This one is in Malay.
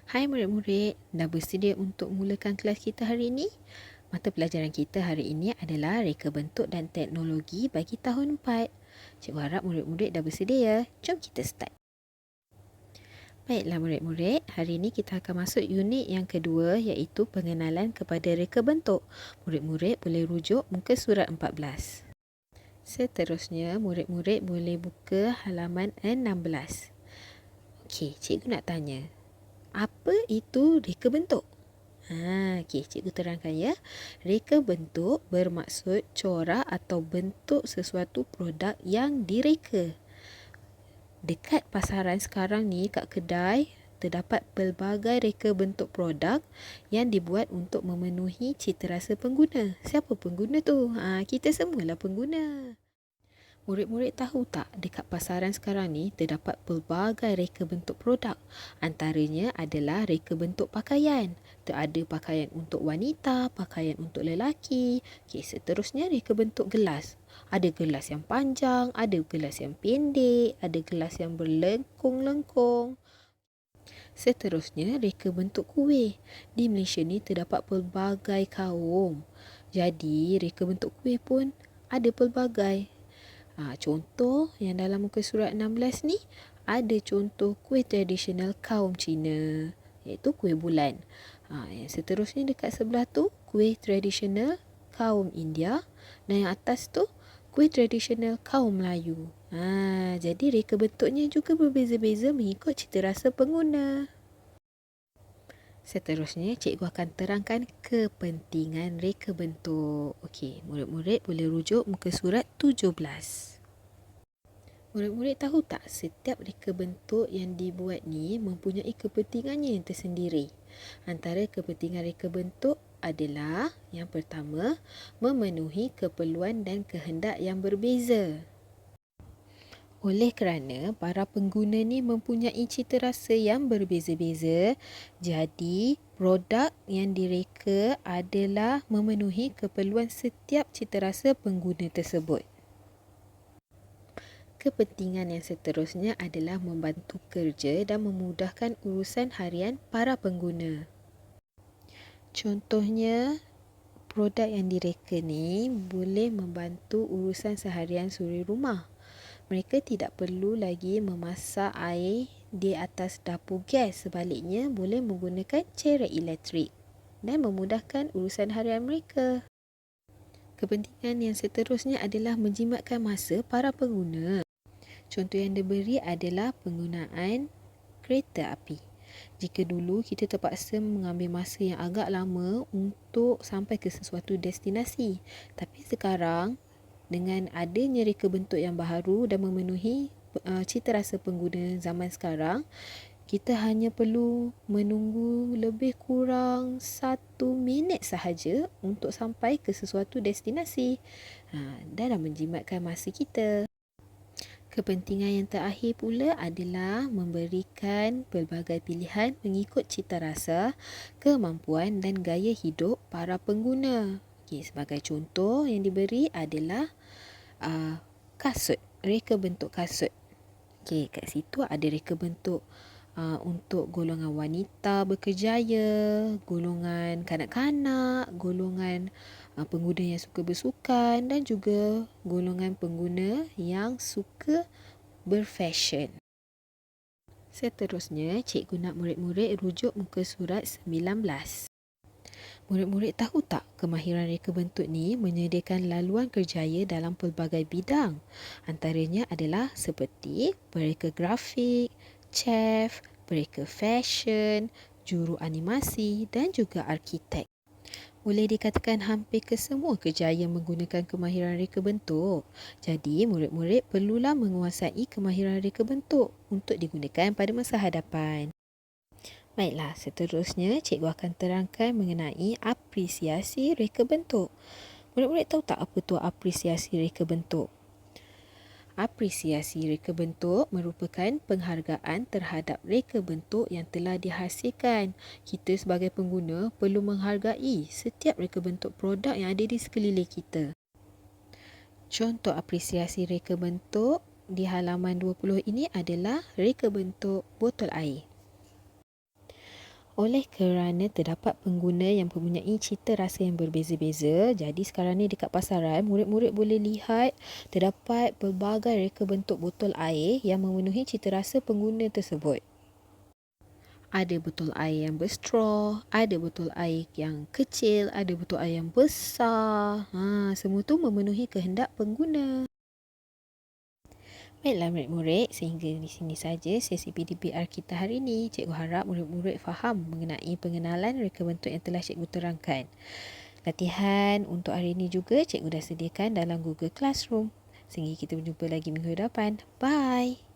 Hai murid-murid, dah bersedia untuk mulakan kelas kita hari ini? Mata pelajaran kita hari ini adalah reka bentuk dan teknologi bagi tahun 4. Cikgu harap murid-murid dah bersedia ya. Jom kita start. Baiklah murid-murid, hari ini kita akan masuk unit yang kedua iaitu pengenalan kepada reka bentuk. Murid-murid boleh rujuk muka surat 14. Seterusnya, murid-murid boleh buka halaman 16. Okey, cikgu nak tanya, apa itu reka bentuk? Okey, cikgu terangkan ya. Reka bentuk bermaksud corak atau bentuk sesuatu produk yang direka. Dekat pasaran sekarang ni, kat kedai, terdapat pelbagai reka bentuk produk yang dibuat untuk memenuhi citarasa pengguna. Siapa pengguna tu? Kita semualah pengguna. Murid-murid tahu tak, dekat pasaran sekarang ni terdapat pelbagai reka bentuk produk. Antaranya adalah reka bentuk pakaian. Ada pakaian untuk wanita, pakaian untuk lelaki. Seterusnya reka bentuk gelas. Ada gelas yang panjang, ada gelas yang pendek, ada gelas yang berlengkung-lengkung. Seterusnya reka bentuk kuih. Di Malaysia ni terdapat pelbagai kaum. Jadi reka bentuk kuih pun ada pelbagai. Contoh yang dalam muka surat 16 ni, ada contoh kuih tradisional kaum Cina, iaitu kuih bulan. Yang seterusnya dekat sebelah tu, kuih tradisional kaum India. Dan yang atas tu, kuih tradisional kaum Melayu. Jadi reka bentuknya juga berbeza-beza mengikut citarasa pengguna. Seterusnya, cikgu akan terangkan kepentingan reka bentuk. Okey, murid-murid boleh rujuk muka surat 17. Murid-murid tahu tak, setiap reka bentuk yang dibuat ni mempunyai kepentingannya yang tersendiri. Antara kepentingan reka bentuk adalah yang pertama, memenuhi keperluan dan kehendak yang berbeza. Oleh kerana para pengguna ni mempunyai citarasa yang berbeza-beza, jadi produk yang direka adalah memenuhi keperluan setiap citarasa pengguna tersebut. Kepentingan yang seterusnya adalah membantu kerja dan memudahkan urusan harian para pengguna. Contohnya, produk yang direka ni boleh membantu urusan seharian suri rumah. Mereka tidak perlu lagi memasak air di atas dapur gas. Sebaliknya, boleh menggunakan cerek elektrik dan memudahkan urusan harian mereka. Kepentingan yang seterusnya adalah menjimatkan masa para pengguna. Contoh yang diberi adalah penggunaan kereta api. Jika dulu kita terpaksa mengambil masa yang agak lama untuk sampai ke sesuatu destinasi, tapi sekarang dengan adanya reka bentuk yang baharu dan memenuhi citarasa pengguna zaman sekarang, kita hanya perlu menunggu lebih kurang 1 minit sahaja untuk sampai ke sesuatu destinasi dan menjimatkan masa kita. Kepentingan yang terakhir pula adalah memberikan pelbagai pilihan mengikut citarasa, kemampuan dan gaya hidup para pengguna. Sebagai contoh yang diberi adalah kasut, reka bentuk kasut. Kat situ ada reka bentuk untuk golongan wanita berkerjaya, golongan kanak-kanak, golongan pengguna yang suka bersukan dan juga golongan pengguna yang suka berfashion. Seterusnya, cikgu nak murid-murid rujuk muka surat 19. Murid-murid tahu tak, kemahiran reka bentuk ni menyediakan laluan kerjaya dalam pelbagai bidang. Antaranya adalah seperti pereka grafik, chef, pereka fashion, juru animasi dan juga arkitek. Boleh dikatakan hampir kesemua kerjaya menggunakan kemahiran reka bentuk. Jadi, murid-murid perlulah menguasai kemahiran reka bentuk untuk digunakan pada masa hadapan. Baiklah, seterusnya cikgu akan terangkan mengenai apresiasi reka bentuk. Murid-murid tahu tak apa tu apresiasi reka bentuk? Apresiasi reka bentuk merupakan penghargaan terhadap reka bentuk yang telah dihasilkan. Kita sebagai pengguna perlu menghargai setiap reka bentuk produk yang ada di sekeliling kita. Contoh apresiasi reka bentuk di halaman 20 ini adalah reka bentuk botol air. Oleh kerana terdapat pengguna yang mempunyai cita rasa yang berbeza-beza, jadi sekarang ni dekat pasaran, murid-murid boleh lihat terdapat pelbagai reka bentuk botol air yang memenuhi cita rasa pengguna tersebut. Ada botol air yang berstraw, ada botol air yang kecil, ada botol air yang besar. Semua tu memenuhi kehendak pengguna. Baiklah murid-murid, sehingga di sini saja sesi PDPR kita hari ini. Cikgu harap murid-murid faham mengenai pengenalan reka bentuk yang telah cikgu terangkan. Latihan untuk hari ini juga cikgu dah sediakan dalam Google Classroom. Sehingga kita berjumpa lagi minggu depan. Bye!